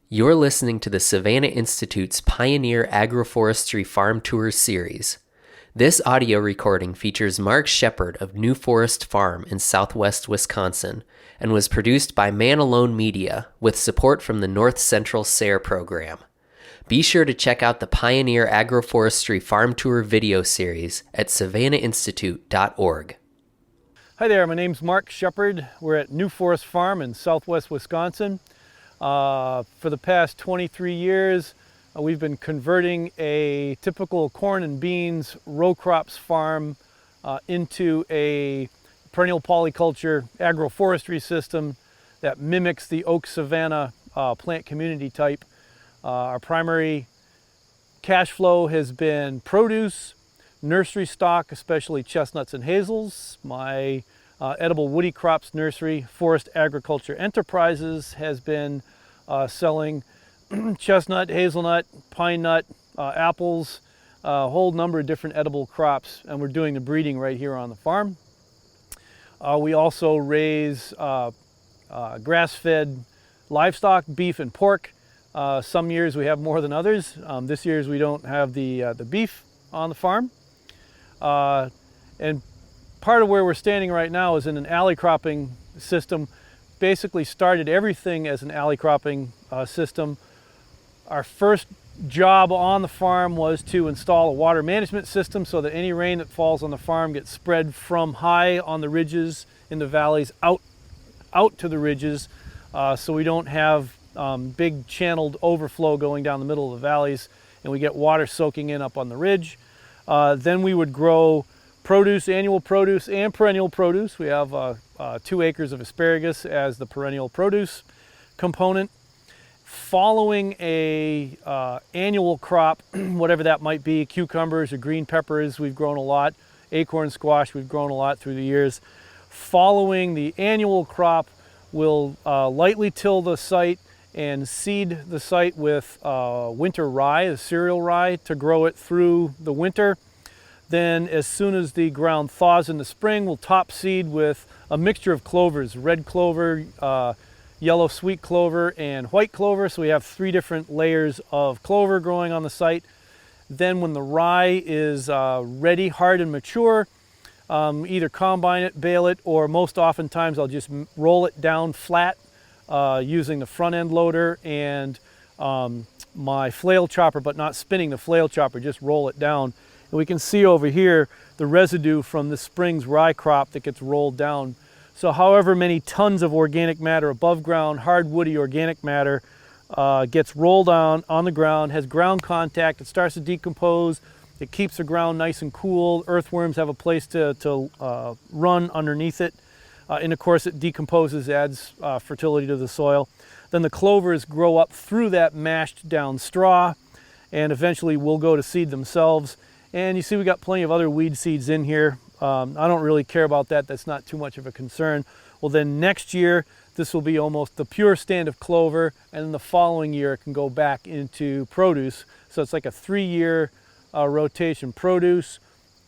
You're listening to the Savannah Institute's Pioneer Agroforestry Farm Tour Series. This audio recording features Mark Shepard of New Forest Farm in southwest Wisconsin and was produced by Man Alone Media with support from the North Central SARE program. Be sure to check out the Pioneer Agroforestry Farm Tour video series at savannahinstitute.org. Hi there, my name's Mark Shepard. We're at New Forest Farm in southwest Wisconsin. For the past 23 years, we've been converting a typical corn and beans row crops farm into a perennial polyculture agroforestry system that mimics the oak savanna plant community type. Our primary cash flow has been produce, nursery stock, especially chestnuts and hazels. My edible woody crops nursery, Forest Agriculture Enterprises, has been selling chestnut, hazelnut, pine nut, apples, a whole number of different edible crops, and we're doing the breeding right here on the farm. We also raise grass-fed livestock, beef and pork. Some years we have more than others. This year's we don't have the beef on the farm. And part of where we're standing right now is in an alley cropping system. Basically started everything as an alley cropping system. Our first job on the farm was to install a water management system so that any rain that falls on the farm gets spread from high on the ridges in the valleys out to the ridges, so we don't have big channeled overflow going down the middle of the valleys, and we get water soaking in up on the ridge. Then we would grow produce, annual produce and perennial produce. We have 2 acres of asparagus as the perennial produce component. Following a annual crop, whatever that might be, cucumbers or green peppers, we've grown a lot. Acorn squash, we've grown a lot through the years. Following the annual crop, we'll lightly till the site and seed the site with winter rye, the cereal rye, to grow it through the winter. Then as soon as the ground thaws in the spring, we'll top seed with a mixture of clovers, red clover, yellow sweet clover, and white clover. So we have 3 different layers of clover growing on the site. Then when the rye is ready, hard and mature, either combine it, bale it, or most oftentimes I'll just roll it down flat using the front end loader and my flail chopper, but not spinning the flail chopper, just roll it down. And we can see over here the residue from the spring's rye crop that gets rolled down. So however many tons of organic matter above ground, hard woody organic matter, gets rolled down on the ground, has ground contact, it starts to decompose, it keeps the ground nice and cool, earthworms have a place to run underneath it. And of course it decomposes, adds fertility to the soil. Then the clovers grow up through that mashed down straw and eventually will go to seed themselves. And you see we got plenty of other weed seeds in here. I don't really care about that, that's not too much of a concern. Well then next year this will be almost the pure stand of clover, and then the following year it can go back into produce. So it's like a 3-year rotation, produce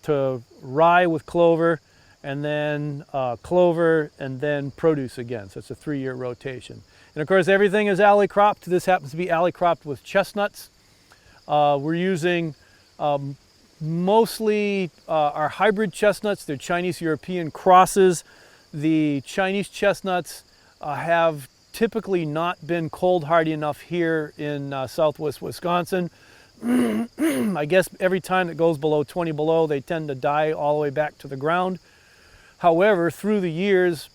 to rye with clover, and then clover, and then produce again. So it's a 3-year rotation. And of course everything is alley cropped. This happens to be alley cropped with chestnuts. We're using mostly our hybrid chestnuts. They're Chinese European crosses. The Chinese chestnuts have typically not been cold hardy enough here in southwest Wisconsin. I guess every time it goes below 20 below, they tend to die all the way back to the ground. However, through the years,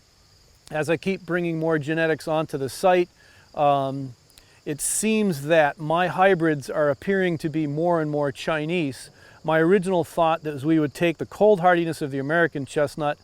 as I keep bringing more genetics onto the site, it seems that my hybrids are appearing to be more and more Chinese. My original thought was we would take the cold hardiness of the American chestnut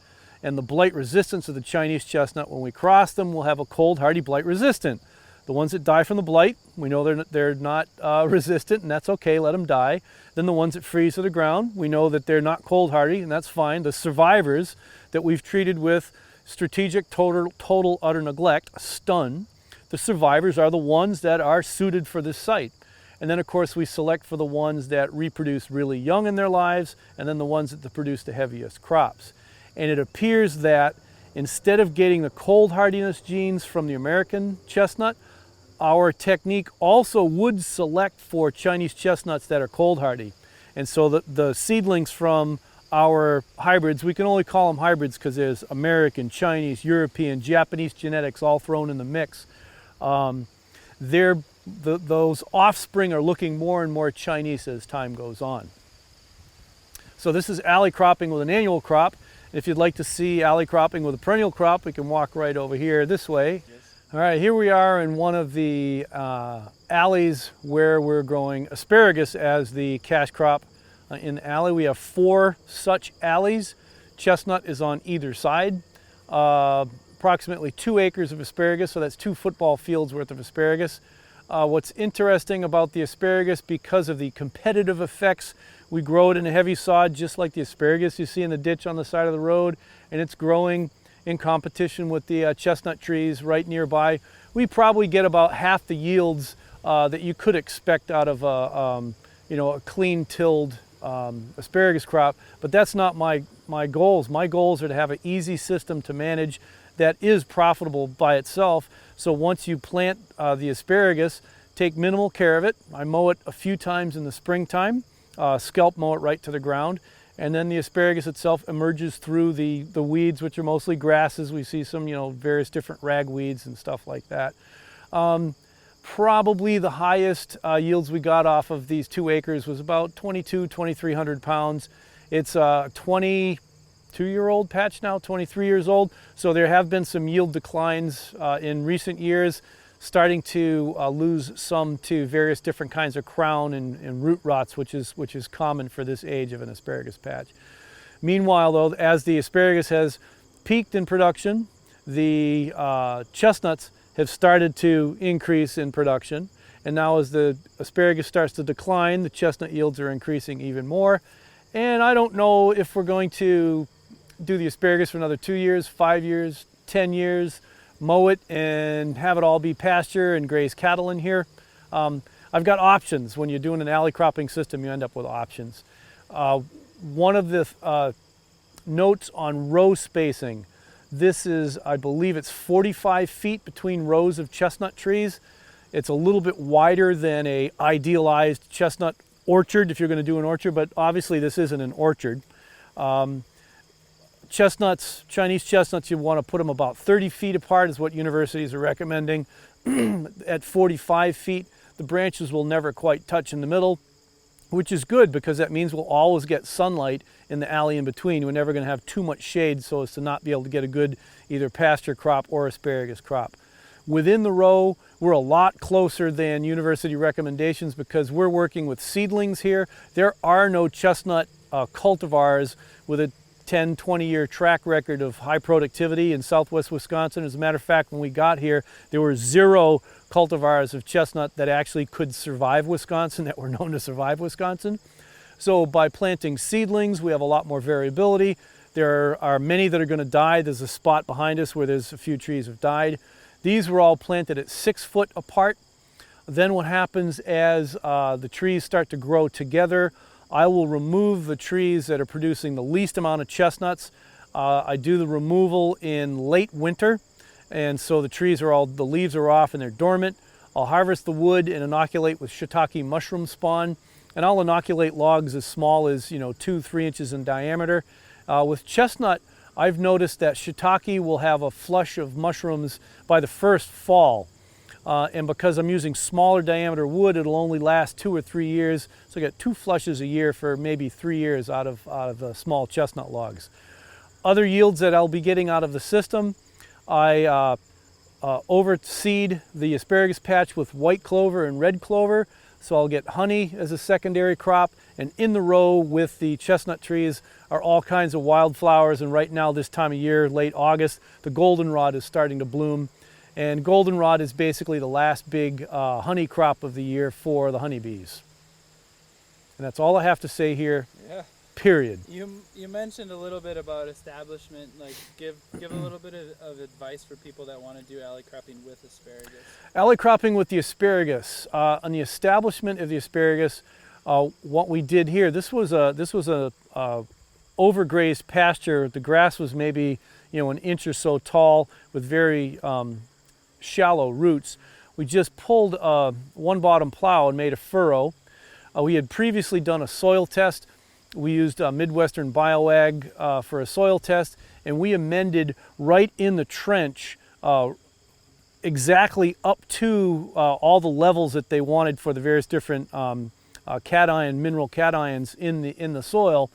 and the blight resistance of the Chinese chestnut. When we cross them, we'll have a cold hardy blight resistant. The ones that die from the blight, we know they're not resistant, and that's okay, let them die. Then the ones that freeze to the ground, we know that they're not cold hardy, and that's fine. The survivors that we've treated with strategic total utter neglect, stun, the survivors are the ones that are suited for this site. And then of course we select for the ones that reproduce really young in their lives, and then the ones that produce the heaviest crops. And it appears that instead of getting the cold hardiness genes from the American chestnut, our technique also would select for Chinese chestnuts that are cold hardy. And so the seedlings from our hybrids, we can only call them hybrids because there's American, Chinese, European, Japanese genetics all thrown in the mix. Those offspring are looking more and more Chinese as time goes on. So this is alley cropping with an annual crop. If you'd like to see alley cropping with a perennial crop, we can walk right over here this way. Yes. All right, here we are in one of the alleys where we're growing asparagus as the cash crop. In the alley, we have 4 such alleys. Chestnut is on either side. Approximately 2 acres of asparagus, so that's 2 football fields worth of asparagus. What's interesting about the asparagus, because of the competitive effects, we grow it in a heavy sod just like the asparagus you see in the ditch on the side of the road, and it's growing in competition with the chestnut trees right nearby. We probably get about half the yields that you could expect out of a clean tilled asparagus crop, but that's not my goals. My goals are to have an easy system to manage that is profitable by itself. So once you plant the asparagus, take minimal care of it. I mow it a few times in the springtime, scalp mow it right to the ground, and then the asparagus itself emerges through the weeds, which are mostly grasses. We see some, various different ragweeds and stuff like that. Probably the highest yields we got off of these 2 acres was about 2,300 pounds. It's a 22-year-old patch now, 23 years old. So there have been some yield declines in recent years, starting to lose some to various different kinds of crown and root rots, which is common for this age of an asparagus patch. Meanwhile, though, as the asparagus has peaked in production, the chestnuts have started to increase in production. And now as the asparagus starts to decline, the chestnut yields are increasing even more. And I don't know if we're going to do the asparagus for another 2 years, 5 years, 10 years, mow it and have it all be pasture and graze cattle in here. I've got options. When you're doing an alley cropping system, you end up with options. One of the notes on row spacing, this is, I believe it's 45 feet between rows of chestnut trees. It's a little bit wider than a idealized chestnut orchard if you're going to do an orchard, but obviously this isn't an orchard. Chestnuts, Chinese chestnuts, you want to put them about 30 feet apart is what universities are recommending. At 45 feet, the branches will never quite touch in the middle, which is good because that means we'll always get sunlight in the alley in between. We're never going to have too much shade so as to not be able to get a good either pasture crop or asparagus crop. Within the row, we're a lot closer than university recommendations because we're working with seedlings here. There are no chestnut cultivars with a 10, 20-year track record of high productivity in southwest Wisconsin. As a matter of fact, when we got here, there were 0 cultivars of chestnut that actually could survive Wisconsin, that were known to survive Wisconsin. So by planting seedlings, we have a lot more variability. There are many that are going to die. There's a spot behind us where there's a few trees have died. These were all planted at 6 foot apart. Then what happens as the trees start to grow together, I will remove the trees that are producing the least amount of chestnuts. I do the removal in late winter, and so the leaves are off and they're dormant. I'll harvest the wood and inoculate with shiitake mushroom spawn, and I'll inoculate logs as small as 2-3 inches in diameter. With chestnut, I've noticed that shiitake will have a flush of mushrooms by the first fall. And because I'm using smaller diameter wood, it'll only last 2 or 3 years. So I get 2 flushes a year for maybe 3 years out of the small chestnut logs. Other yields that I'll be getting out of the system, I overseed the asparagus patch with white clover and red clover. So I'll get honey as a secondary crop, and in the row with the chestnut trees are all kinds of wildflowers. And right now, this time of year, late August, the goldenrod is starting to bloom. And goldenrod is basically the last big honey crop of the year for the honeybees. And that's all I have to say here. Yeah. Period. You mentioned a little bit about establishment, like give a little bit of advice for people that want to do alley cropping with asparagus. Alley cropping with the asparagus. On the establishment of the asparagus, what we did here, this was a overgrazed pasture. The grass was maybe an inch or so tall with very shallow roots. We just pulled one bottom plow and made a furrow. We had previously done a soil test. We used Midwestern BioAg for a soil test, and we amended right in the trench exactly up to all the levels that they wanted for the various different mineral cations in the soil.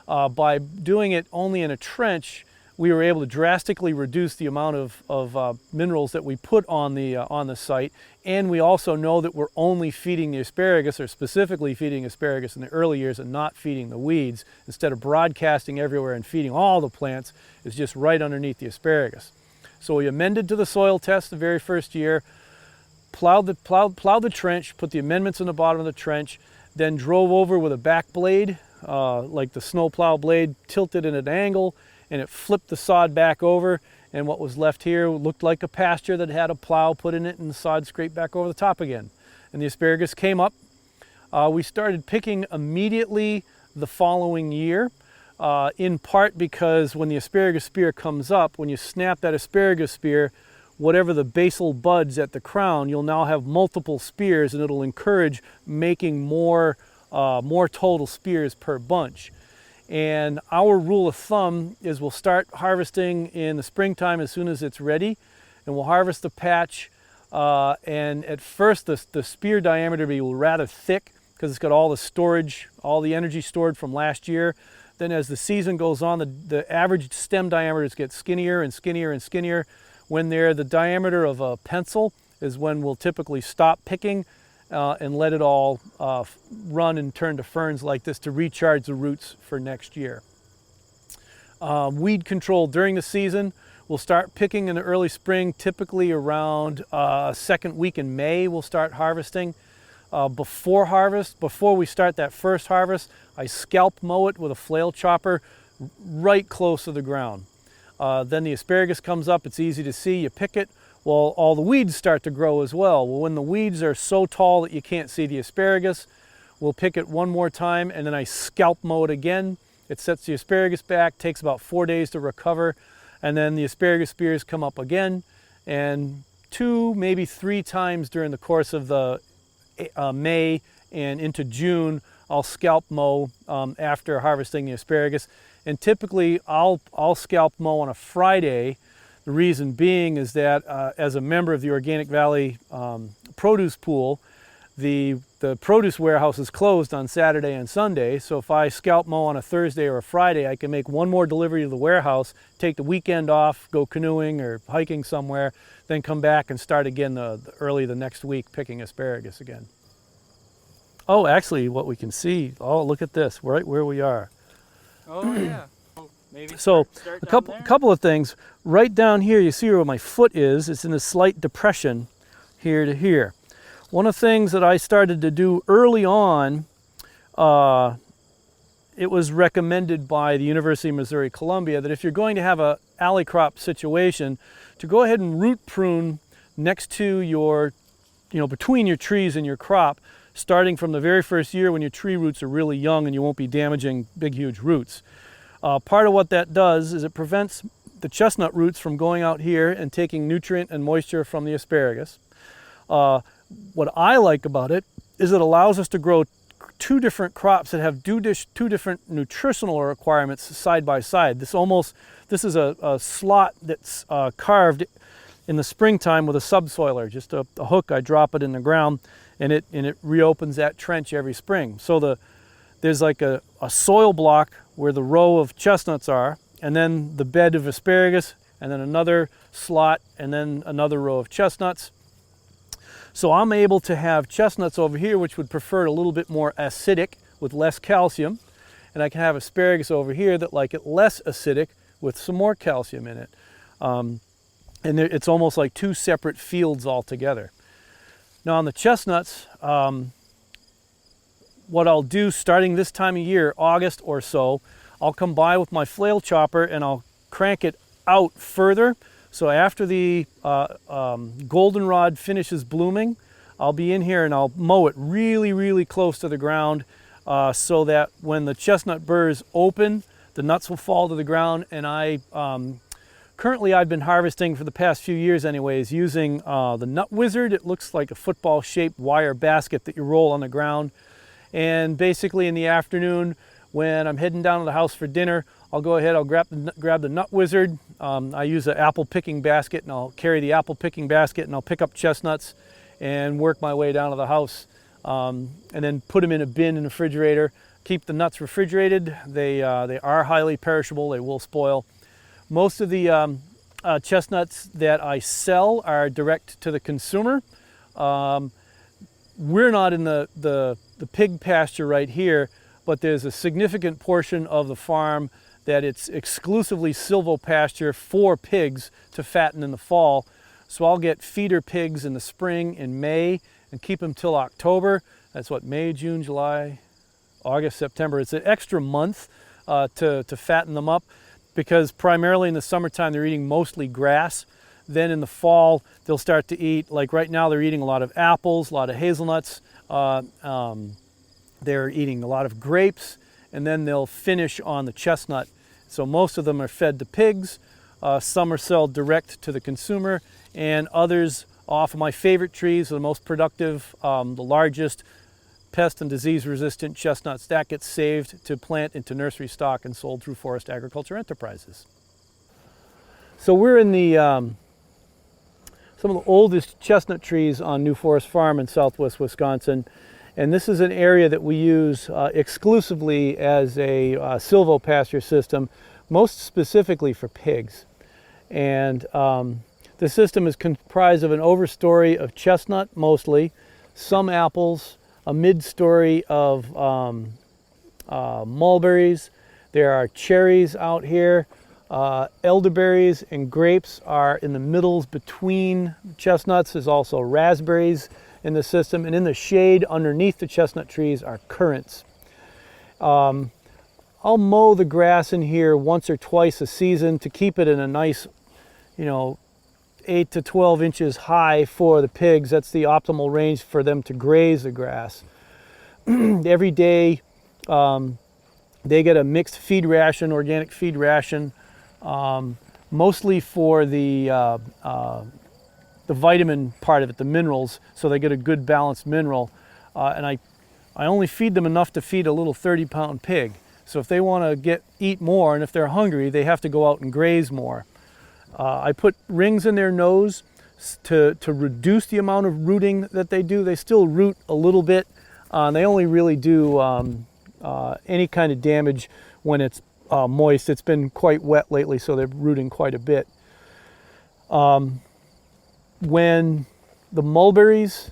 By doing it only in a trench, we were able to drastically reduce the amount of minerals that we put on the site, and we also know that we're only feeding the asparagus, or specifically feeding asparagus in the early years, and not feeding the weeds. Instead of broadcasting everywhere and feeding all the plants, it's just right underneath the asparagus. So we amended to the soil test the very first year, plowed the trench, put the amendments in the bottom of the trench, then drove over with a back blade, like the snow plow blade, tilted at an angle, and it flipped the sod back over, and what was left here looked like a pasture that had a plow put in it, and the sod scraped back over the top again. And the asparagus came up. We started picking immediately the following year, in part because when the asparagus spear comes up, when you snap that asparagus spear, whatever the basal buds at the crown, you'll now have multiple spears, and it'll encourage making more total spears per bunch. And our rule of thumb is we'll start harvesting in the springtime as soon as it's ready, and we'll harvest the patch. And at first, the spear diameter will be rather thick because it's got all the storage, all the energy stored from last year. Then as the season goes on, the average stem diameters get skinnier and skinnier and skinnier. When they're the diameter of a pencil is when we'll typically stop picking and let it all run and turn to ferns like this to recharge the roots for next year. Weed control during the season, we'll start picking in the early spring, typically around second week in May we'll start harvesting. Before we start that first harvest, I scalp mow it with a flail chopper right close to the ground. Then the asparagus comes up, it's easy to see, you pick it. Well, all the weeds start to grow as well. Well, when the weeds are so tall that you can't see the asparagus, we'll pick it one more time, and then I scalp mow it again. It sets the asparagus back, takes about 4 days to recover, and then the asparagus spears come up again. And 2, maybe 3 times during the course of the May and into June, I'll scalp mow after harvesting the asparagus. And typically, I'll scalp mow on a Friday. The reason being is that as a member of the Organic Valley produce pool, the produce warehouse is closed on Saturday and Sunday. So if I scalp mow on a Thursday or a Friday, I can make one more delivery to the warehouse, take the weekend off, go canoeing or hiking somewhere, then come back and start again early the next week picking asparagus again. Oh, actually, what we can see, oh, look at this, right where we are. Oh, yeah. Maybe So start a down couple of things. Right down here, you see where my foot is. It's in a slight depression here to here. One of the things that I started to do early on, it was recommended by the University of Missouri Columbia that if you're going to have a alley crop situation, to go ahead and root prune next to your, between your trees and your crop, starting from the very first year when your tree roots are really young and you won't be damaging big, huge roots. Part of what that does is it prevents the chestnut roots from going out here and taking nutrient and moisture from the asparagus. What I like about it is it allows us to grow 2 different crops that have 2 different nutritional requirements side by side. This is a slot that's carved in the springtime with a subsoiler, just a hook. I drop it in the ground, and it reopens that trench every spring. So there's like a soil block where the row of chestnuts are, and then the bed of asparagus, and then another slot, and then another row of chestnuts. So I'm able to have chestnuts over here, which would prefer a little bit more acidic with less calcium, and I can have asparagus over here that like it less acidic with some more calcium in it. And it's almost like 2 separate fields altogether. Now on the chestnuts, what I'll do starting this time of year, August or so, I'll come by with my flail chopper and I'll crank it out further. So after the goldenrod finishes blooming, I'll be in here and I'll mow it really, really close to the ground so that when the chestnut burrs open, the nuts will fall to the ground, and I Currently, I've been harvesting for the past few years anyways, using the Nut Wizard. It looks like a football-shaped wire basket that you roll on the ground. And basically in the afternoon, when I'm heading down to the house for dinner, I'll go ahead, I'll grab the Nut Wizard. I use an apple picking basket, and I'll carry the apple picking basket, and I'll pick up chestnuts and work my way down to the house. And then put them in a bin in the refrigerator. Keep the nuts refrigerated. They are highly perishable. They will spoil. Most of the chestnuts that I sell are direct to the consumer. We're not in the pig pasture right here, but there's a significant portion of the farm that it's exclusively silvopasture for pigs to fatten in the fall. So I'll get feeder pigs in the spring in May and keep them till October. That's what, May, June, July, August, September. It's an extra month to fatten them up, because primarily in the summertime they're eating mostly grass. Then in the fall they'll start to eat, like right now they're eating a lot of apples, a lot of hazelnuts, they're eating a lot of grapes, and then they'll finish on the chestnut. So most of them are fed to pigs, some are sold direct to the consumer, and others off of my favorite trees, the most productive, the largest pest and disease resistant chestnuts, that gets saved to plant into nursery stock and sold through forest agriculture enterprises. So we're in the some of the oldest chestnut trees on New Forest Farm in southwest Wisconsin, and this is an area that we use exclusively as a silvopasture system, most specifically for pigs. And the system is comprised of an overstory of chestnut mostly, some apples, a mid-story of mulberries. There are cherries out here. Elderberries and grapes are in the middles between chestnuts. There's also raspberries in the system. And in the shade underneath the chestnut trees are currants. I'll mow the grass in here once or twice a season to keep it in a nice, 8 to 12 inches high for the pigs. That's the optimal range for them to graze the grass. Every day they get a mixed feed ration, organic feed ration, mostly for the vitamin part of it, the minerals, so they get a good balanced mineral. And I only feed them enough to feed a little 30-pound pig. So if they want to eat more, and if they're hungry, they have to go out and graze more. I put rings in their nose to reduce the amount of rooting that they do. They still root a little bit. They only really do any kind of damage when it's moist. It's been quite wet lately, so they're rooting quite a bit. When the mulberries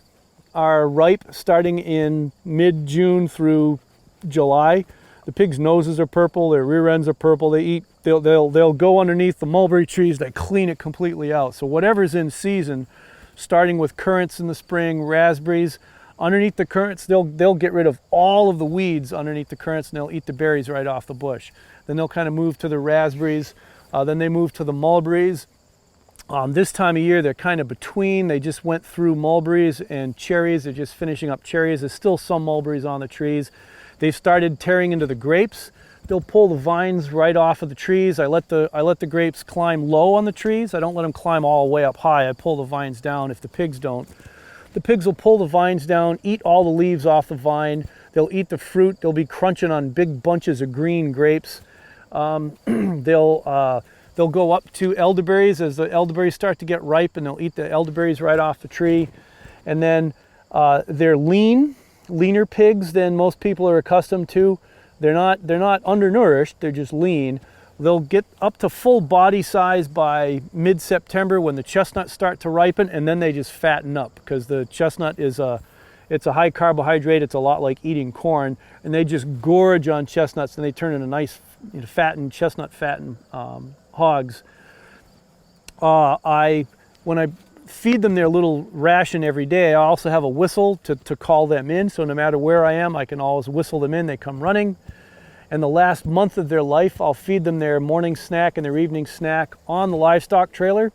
are ripe, starting in mid-June through July, the pigs' noses are purple, their rear ends are purple. They'll go underneath the mulberry trees, they clean it completely out. So whatever's in season, starting with currants in the spring, raspberries, underneath the currants, they'll get rid of all of the weeds underneath the currants, and they'll eat the berries right off the bush. Then they'll kind of move to the raspberries, then they move to the mulberries. This time of year, they're kind of between. They just went through mulberries and cherries. They're just finishing up cherries. There's still some mulberries on the trees. They've started tearing into the grapes. They'll pull the vines right off of the trees. I let the grapes climb low on the trees. I don't let them climb all the way up high. I pull the vines down if the pigs don't. The pigs will pull the vines down, eat all the leaves off the vine. They'll eat the fruit. They'll be crunching on big bunches of green grapes. They'll go up to elderberries as the elderberries start to get ripe, and they'll eat the elderberries right off the tree. And then they're leaner pigs than most people are accustomed to. They're not undernourished, they're just lean. They'll get up to full body size by mid-September when the chestnuts start to ripen, and then they just fatten up, because the chestnut it's a high carbohydrate. It's a lot like eating corn, and they just gorge on chestnuts, and they turn into nice chestnut fattened hogs. When I feed them their little ration every day, I also have a whistle to call them in, so no matter where I am, I can always whistle them in. They come running. And the last month of their life, I'll feed them their morning snack and their evening snack on the livestock trailer. It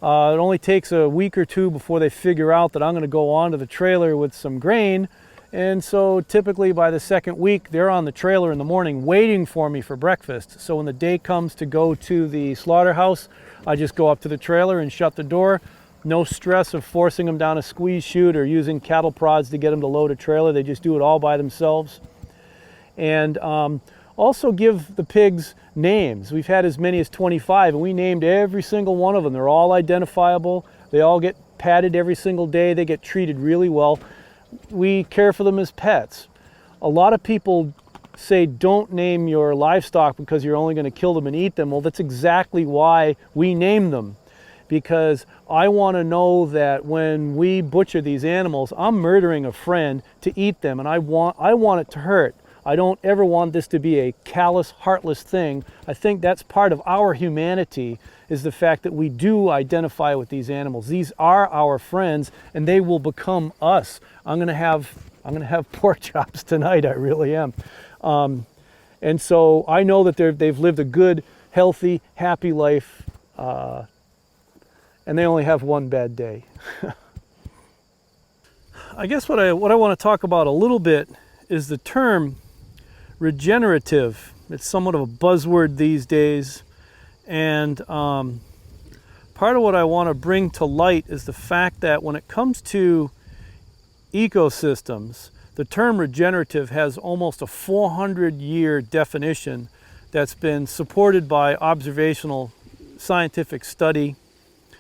only takes a week or two before they figure out that I'm going to go onto the trailer with some grain And so typically by the second week, they're on the trailer in the morning waiting for me for breakfast. So when the day comes to go to the slaughterhouse, I just go up to the trailer and shut the door. No stress of forcing them down a squeeze chute or using cattle prods to get them to load a trailer. They just do it all by themselves. And also give the pigs names. We've had as many as 25, and we named every single one of them. They're all identifiable. They all get patted every single day. They get treated really well. We care for them as pets. A lot of people say don't name your livestock because you're only going to kill them and eat them. Well, that's exactly why we name them, because I want to know that when we butcher these animals, I'm murdering a friend to eat them, and I want it to hurt. I don't ever want this to be a callous, heartless thing. I think that's part of our humanity, is the fact that we do identify with these animals. These are our friends, and they will become us. I'm gonna have pork chops tonight. I really am. And so I know that they've lived a good, healthy, happy life, and they only have one bad day. I guess what I want to talk about a little bit is the term regenerative. It's somewhat of a buzzword these days, and part of what I want to bring to light is the fact that when it comes to ecosystems, the term regenerative has almost a 400-year definition that's been supported by observational scientific study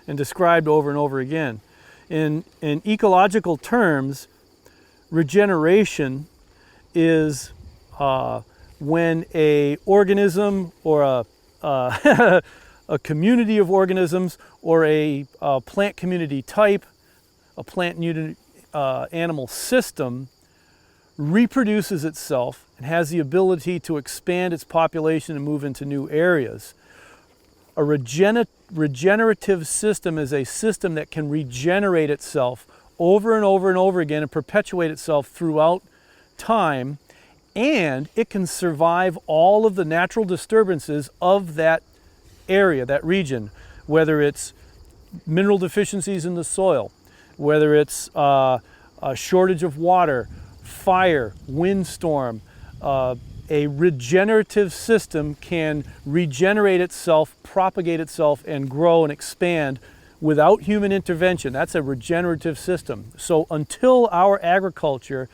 and described over and over again. In ecological terms, regeneration is when a organism or a community of organisms or a plant community type, a plant animal system reproduces itself and has the ability to expand its population and move into new areas. A regenerative system is a system that can regenerate itself over and over and over again and perpetuate itself throughout time, and it can survive all of the natural disturbances of that area, that region, whether it's mineral deficiencies in the soil, whether it's a shortage of water, fire, windstorm. A regenerative system can regenerate itself, propagate itself, and grow and expand without human intervention. That's a regenerative system. So until our agriculture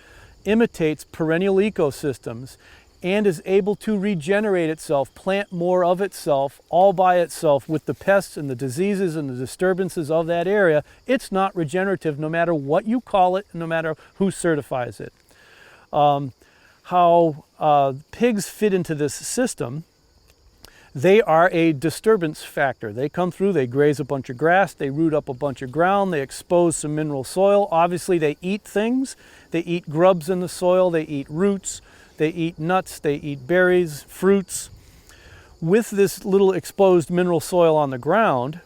imitates perennial ecosystems and is able to regenerate itself, plant more of itself, all by itself with the pests and the diseases and the disturbances of that area, it's not regenerative no matter what you call it, no matter who certifies it. How pigs fit into this system: they are a disturbance factor. They come through, they graze a bunch of grass, they root up a bunch of ground, they expose some mineral soil. Obviously they eat things. They eat grubs in the soil, they eat roots, they eat nuts, they eat berries, fruits. With this little exposed mineral soil on the ground,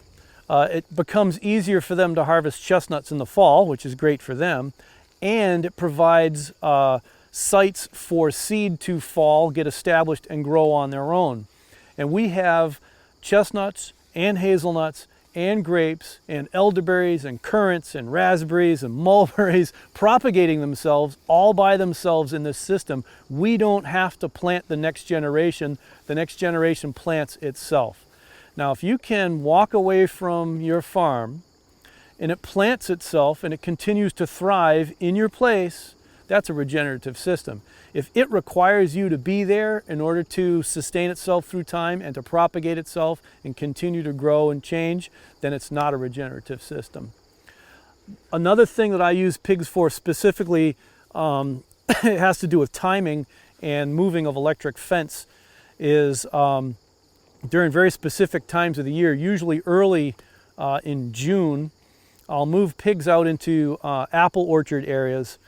it becomes easier for them to harvest chestnuts in the fall, which is great for them, and it provides sites for seed to fall, get established, and grow on their own. And we have chestnuts and hazelnuts and grapes and elderberries and currants and raspberries and mulberries propagating themselves all by themselves in this system. We don't have to plant the next generation plants itself. Now, if you can walk away from your farm and it plants itself and it continues to thrive in your place, that's a regenerative system. If it requires you to be there in order to sustain itself through time and to propagate itself and continue to grow and change, then it's not a regenerative system. Another thing that I use pigs for specifically, it has to do with timing and moving of electric fence, is during very specific times of the year, usually early in June, I'll move pigs out into apple orchard areas.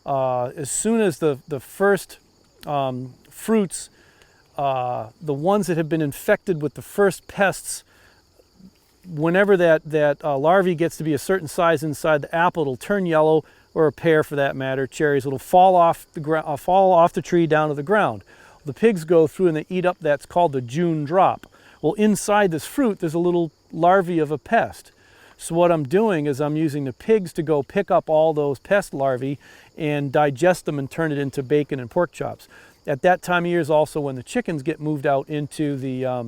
As soon as the first fruits, the ones that have been infected with the first pests, whenever that larvae gets to be a certain size inside the apple, it'll turn yellow, or a pear for that matter, cherries. It'll fall off the tree down to the ground. The pigs go through and they eat up that's called the June drop. Well, inside this fruit, there's a little larvae of a pest. So what I'm doing is I'm using the pigs to go pick up all those pest larvae and digest them and turn it into bacon and pork chops. At that time of year is also when the chickens get moved out into the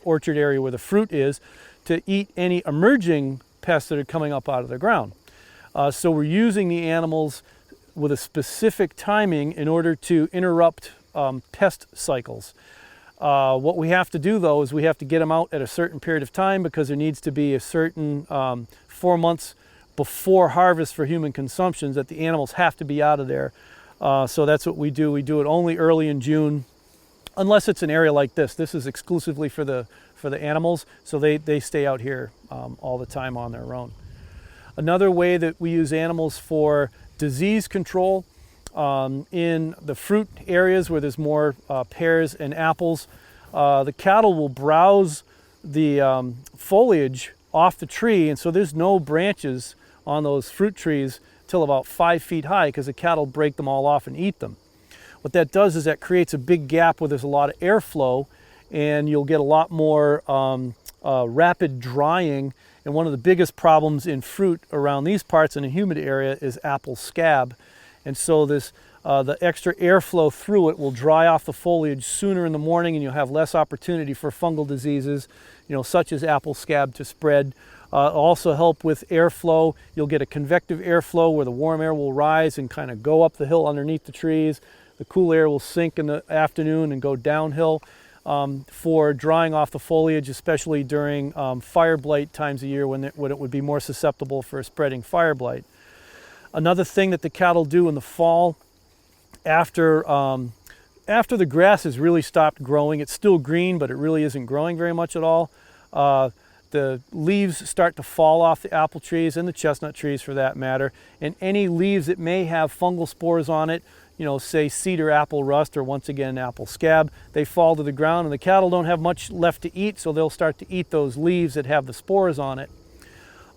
orchard area where the fruit is to eat any emerging pests that are coming up out of the ground. So we're using the animals with a specific timing in order to interrupt pest cycles. What we have to do though is we have to get them out at a certain period of time because there needs to be a certain 4 months before harvest for human consumption that the animals have to be out of there. So that's what we do. We do it only early in June, unless it's an area like this. This is exclusively for the animals, so they stay out here all the time on their own. Another way that we use animals for disease control in the fruit areas where there's more pears and apples, the cattle will browse the foliage off the tree, and so there's no branches on those fruit trees till about 5 feet high because the cattle break them all off and eat them. What that does is that creates a big gap where there's a lot of airflow, and you'll get a lot more rapid drying. And one of the biggest problems in fruit around these parts in a humid area is apple scab. And so this the extra airflow through it will dry off the foliage sooner in the morning, and you'll have less opportunity for fungal diseases, such as apple scab to spread. Also help with airflow. You'll get a convective airflow where the warm air will rise and kind of go up the hill underneath the trees. The cool air will sink in the afternoon and go downhill for drying off the foliage, especially during fire blight times of year when it would be more susceptible for spreading fire blight. Another thing that the cattle do in the fall, after the grass has really stopped growing, it's still green, but it really isn't growing very much at all. The leaves start to fall off the apple trees and the chestnut trees for that matter, and any leaves that may have fungal spores on it, say cedar apple rust or once again apple scab, they fall to the ground, and the cattle don't have much left to eat, so they'll start to eat those leaves that have the spores on it.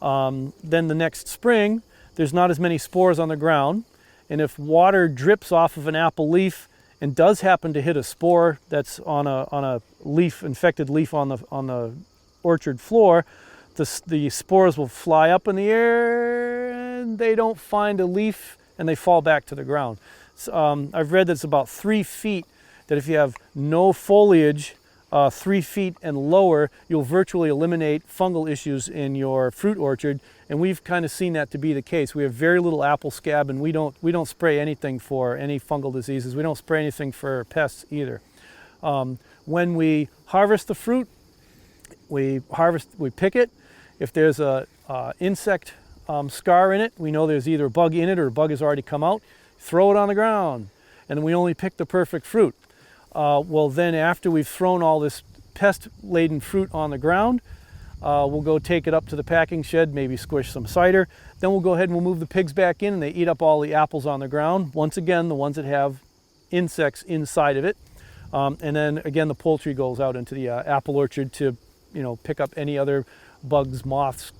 Then the next spring, there's not as many spores on the ground, and if water drips off of an apple leaf and does happen to hit a spore that's on a leaf, infected leaf on the orchard floor, the spores will fly up in the air and they don't find a leaf and they fall back to the ground. So, I've read that it's about 3 feet, that if you have no foliage 3 feet and lower, you'll virtually eliminate fungal issues in your fruit orchard, and we've kind of seen that to be the case. We have very little apple scab, and we don't spray anything for any fungal diseases. We don't spray anything for pests either. When we harvest the fruit, we pick it. If there's a insect scar in it, we know there's either a bug in it or a bug has already come out. Throw it on the ground, and then we only pick the perfect fruit. Well, then after we've thrown all this pest-laden fruit on the ground, we'll go take it up to the packing shed, maybe squish some cider. Then we'll go ahead and we'll move the pigs back in, and they eat up all the apples on the ground. Once again, the ones that have insects inside of it. And then again, the poultry goes out into the apple orchard to, pick up any other bugs, moths,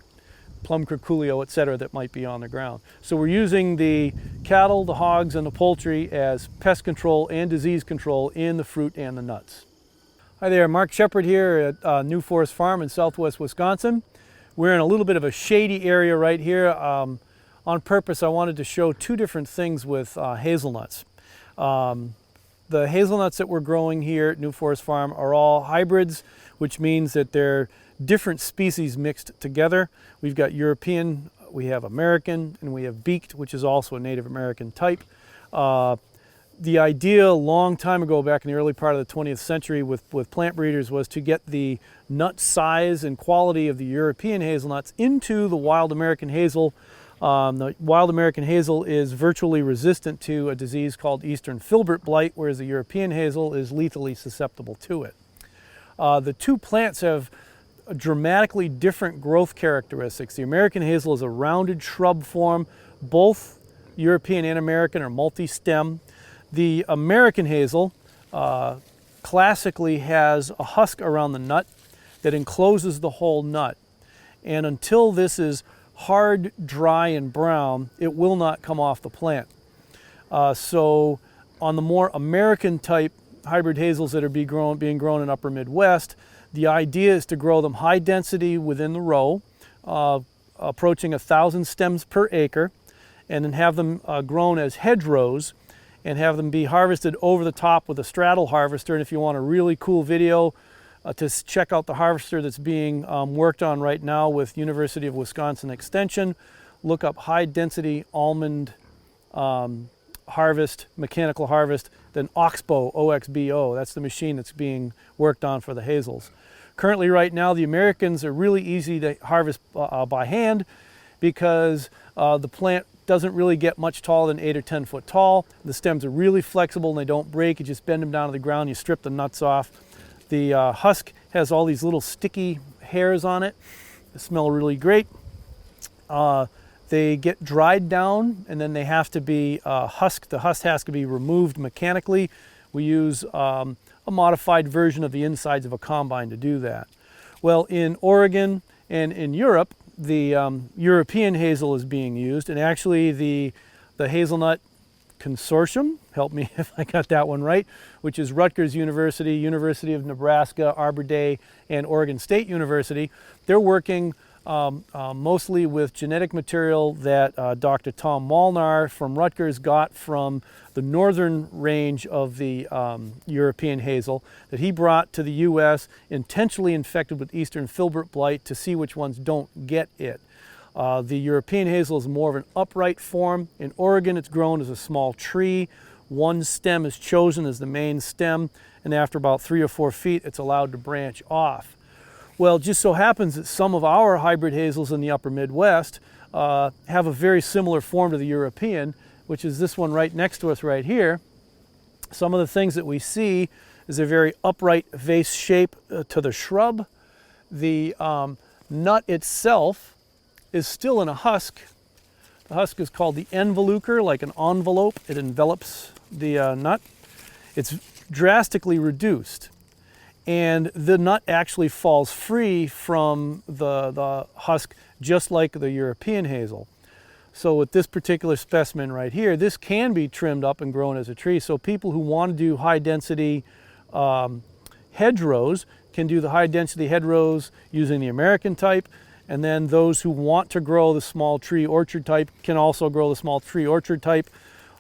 plum curculio, etc., that might be on the ground. So we're using the cattle, the hogs, and the poultry as pest control and disease control in the fruit and the nuts. Hi there, Mark Shepard here at New Forest Farm in southwest Wisconsin. We're in a little bit of a shady area right here. On purpose, I wanted to show two different things with hazelnuts. The hazelnuts that we're growing here at New Forest Farm are all hybrids, which means that they're different species mixed together. We've got European, we have American, and we have beaked, which is also a Native American type. The idea a long time ago, back in the early part of the 20th century with plant breeders, was to get the nut size and quality of the European hazelnuts into the wild American hazel. The wild American hazel is virtually resistant to a disease called eastern filbert blight, whereas the European hazel is lethally susceptible to it. The two plants have dramatically different growth characteristics. The American hazel is a rounded shrub form. Both European and American are multi-stem. The American hazel classically has a husk around the nut that encloses the whole nut. And until this is hard, dry, and brown, it will not come off the plant. So on the more American type hybrid hazels that are being grown in upper Midwest, the idea is to grow them high density within the row. approaching 1,000 stems per acre, and then have them grown as hedgerows and have them be harvested over the top with a straddle harvester. And if you want a really cool video to check out the harvester that's being worked on right now with University of Wisconsin Extension, look up high density almond harvest, mechanical harvest, then Oxbow, OXBO. That's the machine that's being worked on for the hazels. Currently right now, the Americans are really easy to harvest by hand because the plant doesn't really get much taller than 8 or 10 foot tall. The stems are really flexible and they don't break. You just bend them down to the ground, you strip the nuts off. The husk has all these little sticky hairs on it. They smell really great. They get dried down and then they have to be husked. The husk has to be removed mechanically. We use a modified version of the insides of a combine to do that. Well, in Oregon and in Europe, the European hazel is being used, and actually the Hazelnut Consortium, help me if I got that one right, which is Rutgers University, University of Nebraska, Arbor Day, and Oregon State University. They're working mostly with genetic material that Dr. Tom Molnar from Rutgers got from the northern range of the European hazel that he brought to the U.S. intentionally infected with eastern filbert blight to see which ones don't get it. The European hazel is more of an upright form. In Oregon, it's grown as a small tree. One stem is chosen as the main stem, and after about 3 or 4 feet, it's allowed to branch off. Well, it just so happens that some of our hybrid hazels in the upper Midwest have a very similar form to the European, which is this one right next to us right here. Some of the things that we see is a very upright vase shape to the shrub. The nut itself is still in a husk. The husk is called the enveloper, like an envelope. It envelops the nut. It's drastically reduced. And the nut actually falls free from the husk, just like the European hazel. So with this particular specimen right here, this can be trimmed up and grown as a tree. So people who want to do high density hedgerows can do the high density hedgerows using the American type. And then those who want to grow the small tree orchard type can also grow the small tree orchard type.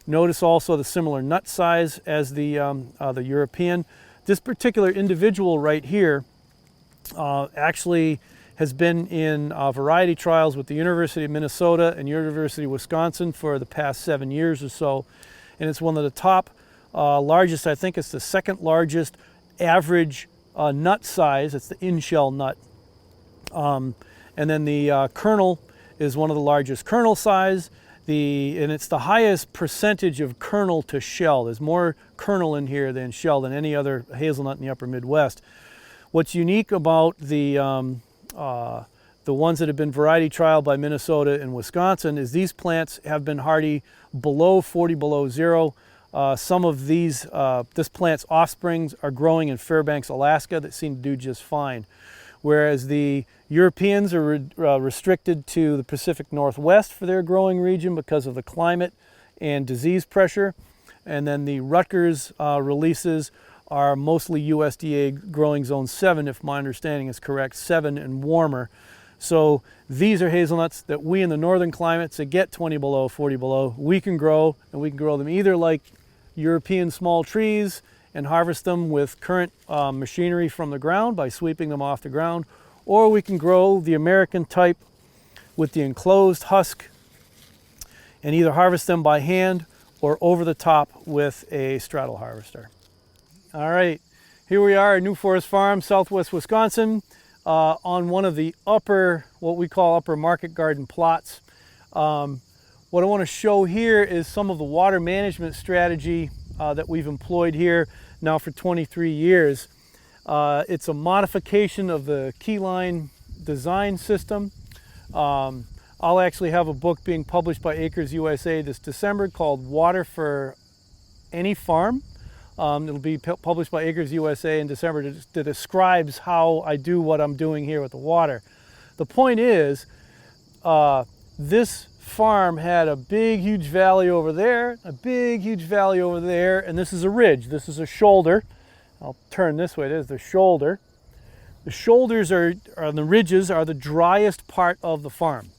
Notice also the similar nut size as the European. This particular individual right here actually has been in variety trials with the University of Minnesota and University of Wisconsin for the past 7 years or so. And it's one of the top largest, I think it's the second largest average nut size. It's the in-shell nut. And then the kernel is one of the largest kernel size. And it's the highest percentage of kernel to shell. There's more kernel in here than shell than any other hazelnut in the upper Midwest. What's unique about the ones that have been variety trialed by Minnesota and Wisconsin is these plants have been hardy below 40 below zero. Some of these, this plant's offsprings are growing in Fairbanks, Alaska that seem to do just fine. Whereas the Europeans are restricted to the Pacific Northwest for their growing region because of the climate and disease pressure. And then the Rutgers releases are mostly USDA growing zone 7, if my understanding is correct, 7 and warmer. So these are hazelnuts that we in the northern climates that get 20 below, 40 below, we can grow, and we can grow them either like European small trees and harvest them with current machinery from the ground by sweeping them off the ground, or we can grow the American type with the enclosed husk and either harvest them by hand or over the top with a straddle harvester. All right, here we are at New Forest Farm, Southwest Wisconsin, on one of the upper, what we call upper market garden plots. What I want to show here is some of the water management strategy that we've employed here now for 23 years. It's a modification of the keyline design system. I'll actually have a book being published by Acres USA this December called Water for Any Farm. It'll be published by Acres USA in December that describes how I do what I'm doing here with the water. The point is, this farm had a big, huge valley over there, a big, huge valley over there, and this is a ridge. This is a shoulder. I'll turn this way. There's the shoulder. The The shoulders and the ridges are the driest part of the farm.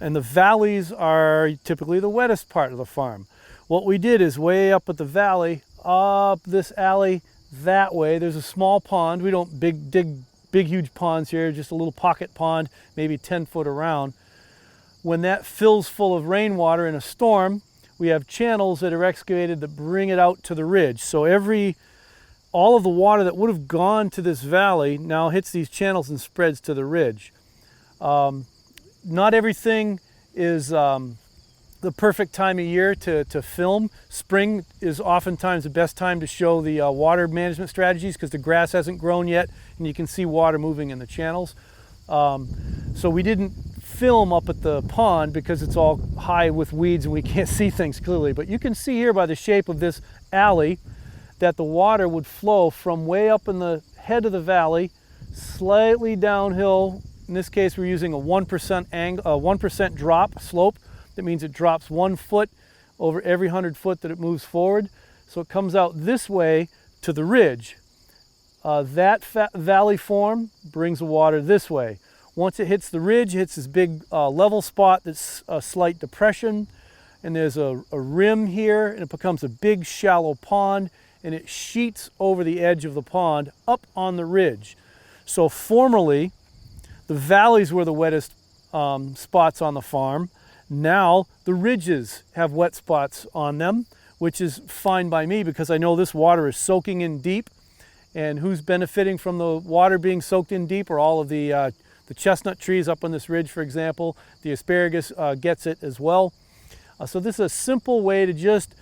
And the valleys are typically the wettest part of the farm. What we did is way up at the valley, up this alley that way, there's a small pond. We don't dig big huge ponds here, just a little pocket pond, maybe 10 foot around. When that fills full of rainwater in a storm, we have channels that are excavated that bring it out to the ridge. So all of the water that would have gone to this valley now hits these channels and spreads to the ridge. Not everything is the perfect time of year to film. Spring is oftentimes the best time to show the water management strategies because the grass hasn't grown yet and you can see water moving in the channels. So we didn't film up at the pond because it's all high with weeds and we can't see things clearly. But you can see here by the shape of this alley that the water would flow from way up in the head of the valley, slightly downhill. In this case, we're using a 1% drop slope. That means it drops 1 foot over every 100 foot that it moves forward. So it comes out this way to the ridge. That valley form brings the water this way. Once it hits the ridge, it hits this big level spot that's a slight depression. And there's a rim here, and it becomes a big shallow pond, and it sheets over the edge of the pond up on the ridge. So formerly, the valleys were the wettest spots on the farm. Now the ridges have wet spots on them, which is fine by me because I know this water is soaking in deep. And who's benefiting from the water being soaked in deep are all of the chestnut trees up on this ridge, for example. The asparagus gets it as well. So this is a simple way to just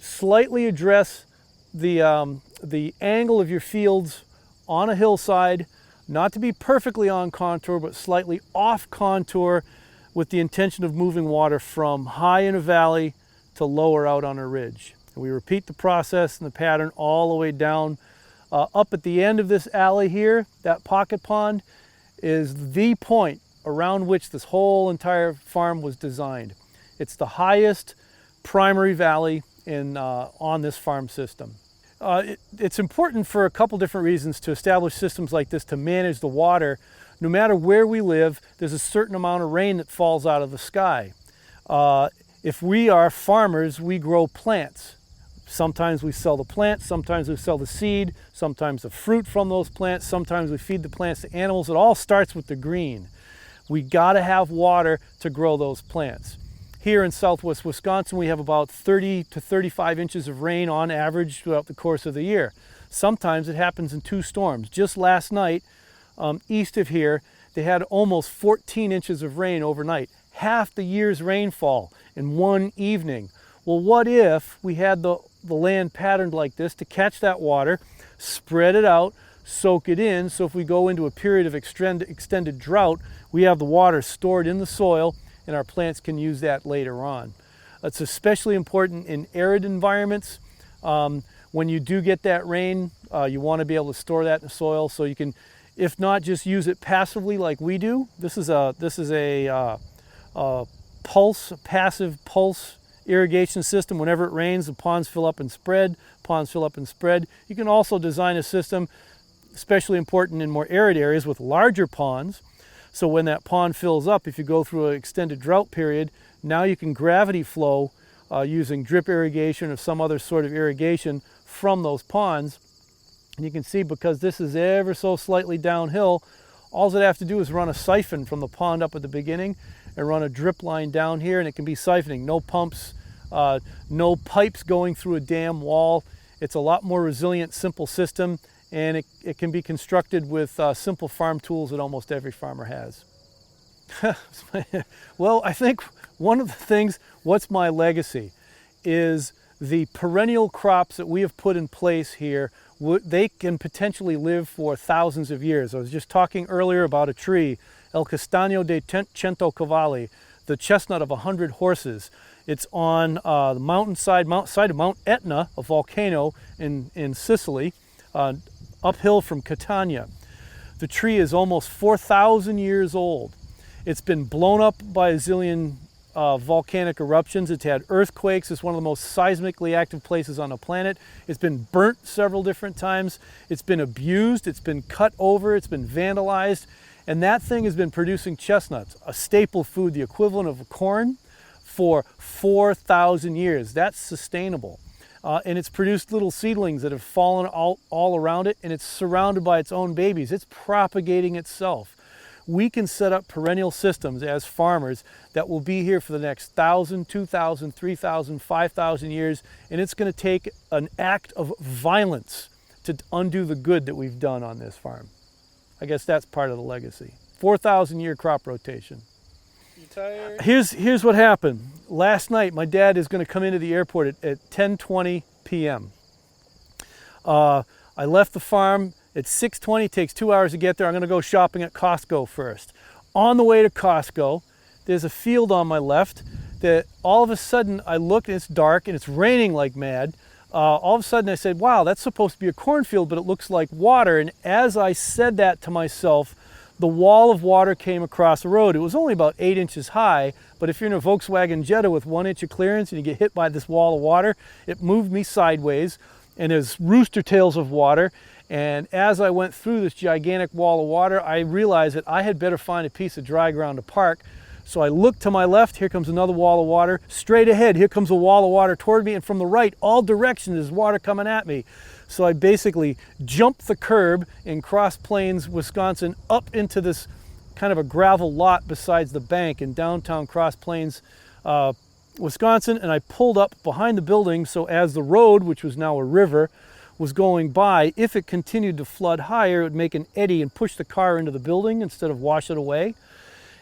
slightly address the angle of your fields on a hillside, not to be perfectly on contour, but slightly off contour with the intention of moving water from high in a valley to lower out on a ridge. And we repeat the process and the pattern all the way down. Up at the end of this alley here, that pocket pond is the point around which this whole entire farm was designed. It's the highest primary valley on this farm system. It's important for a couple different reasons to establish systems like this to manage the water. No matter where we live, there's a certain amount of rain that falls out of the sky. If we are farmers, we grow plants. Sometimes we sell the plants, sometimes we sell the seed, sometimes the fruit from those plants, sometimes we feed the plants to animals. It all starts with the green. We gotta have water to grow those plants. Here in southwest Wisconsin, we have about 30 to 35 inches of rain on average throughout the course of the year. Sometimes it happens in 2 storms. Just last night, east of here, they had almost 14 inches of rain overnight. Half the year's rainfall in one evening. Well, what if we had the land patterned like this to catch that water, spread it out, soak it in, so if we go into a period of extended drought, we have the water stored in the soil and our plants can use that later on. It's especially important in arid environments. When you do get that rain, you want to be able to store that in the soil so you can, if not just use it passively like we do. This is a passive pulse irrigation system. Whenever it rains, the ponds fill up and spread, ponds fill up and spread. You can also design a system, especially important in more arid areas, with larger ponds. So when that pond fills up, if you go through an extended drought period, now you can gravity flow using drip irrigation or some other sort of irrigation from those ponds. And you can see, because this is ever so slightly downhill, all it have to do is run a siphon from the pond up at the beginning and run a drip line down here, and it can be siphoning. No pumps, no pipes going through a dam wall. It's a lot more resilient, simple system, and it can be constructed with simple farm tools that almost every farmer has. Well, I think one of the things, what's my legacy, is the perennial crops that we have put in place here. They can potentially live for thousands of years. I was just talking earlier about a tree, El Castaño de Cento Cavalli, the chestnut of 100 horses. It's on the mountainside of Mount Etna, a volcano in Sicily, uphill from Catania. The tree is almost 4,000 years old. It's been blown up by a zillion volcanic eruptions. It's had earthquakes. It's one of the most seismically active places on the planet. It's been burnt several different times. It's been abused. It's been cut over. It's been vandalized. And that thing has been producing chestnuts, a staple food, the equivalent of corn, for 4,000 years. That's sustainable. And it's produced little seedlings that have fallen all around it, and it's surrounded by its own babies. It's propagating itself. We can set up perennial systems as farmers that will be here for the next 1,000, 2,000, 3,000, 5,000 years, and it's going to take an act of violence to undo the good that we've done on this farm. I guess that's part of the legacy. 4,000-year crop rotation. Here's what happened. Last night, my dad is going to come into the airport at 10:20 p.m. I left the farm at 6:20. It takes 2 hours to get there. I'm going to go shopping at Costco first. On the way to Costco, there's a field on my left that all of a sudden I looked and it's dark and it's raining like mad. All of a sudden I said, wow, that's supposed to be a cornfield, but it looks like water. And as I said that to myself, the wall of water came across the road. It was only about 8 inches high, but if you're in a Volkswagen Jetta with 1 inch of clearance and you get hit by this wall of water, it moved me sideways, and there's rooster tails of water. And as I went through this gigantic wall of water, I realized that I had better find a piece of dry ground to park. So I looked to my left, here comes another wall of water. Straight ahead, here comes a wall of water toward me, and from the right, all directions, there's water coming at me. So I basically jumped the curb in Cross Plains, Wisconsin, up into this kind of a gravel lot besides the bank in downtown Cross Plains, Wisconsin, and I pulled up behind the building, so as the road, which was now a river, was going by, if it continued to flood higher, it would make an eddy and push the car into the building instead of wash it away.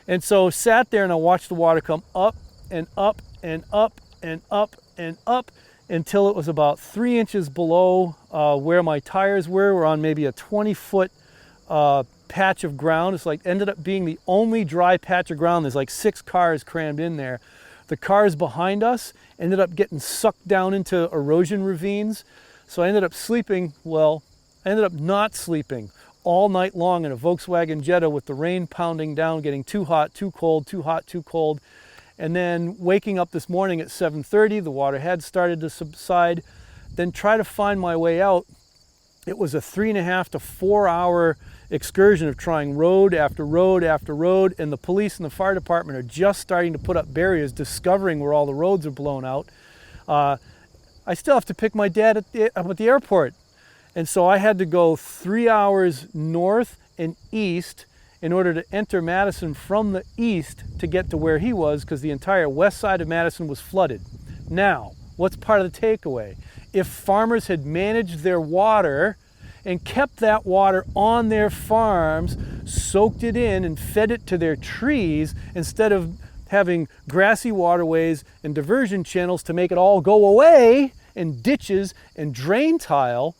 And so sat there and I watched the water come up and up and up and up and up until it was about 3 inches below where my tires were. We're on maybe a 20-foot patch of ground. It's like ended up being the only dry patch of ground. There's like 6 cars crammed in there. The cars behind us ended up getting sucked down into erosion ravines. So I ended up sleeping, well, I ended up not sleeping all night long in a Volkswagen Jetta with the rain pounding down, getting too hot, too cold, too hot, too cold. And then waking up this morning at 7:30, the water had started to subside. Then try to find my way out. It was a 3.5 to 4 hour excursion of trying road after road after road, and the police and the fire department are just starting to put up barriers, discovering where all the roads are blown out. I still have to pick my dad up at the airport. And so I had to go 3 hours north and east in order to enter Madison from the east to get to where he was, because the entire west side of Madison was flooded. Now, what's part of the takeaway? If farmers had managed their water and kept that water on their farms, soaked it in and fed it to their trees, instead of having grassy waterways and diversion channels to make it all go away, and ditches and drain tile,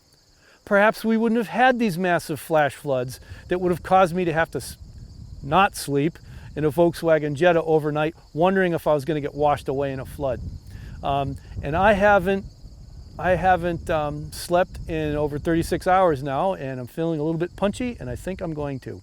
perhaps we wouldn't have had these massive flash floods that would have caused me to have to not sleep in a Volkswagen Jetta overnight, wondering if I was going to get washed away in a flood. And I haven't slept in over 36 hours now, and I'm feeling a little bit punchy, and I think I'm going to.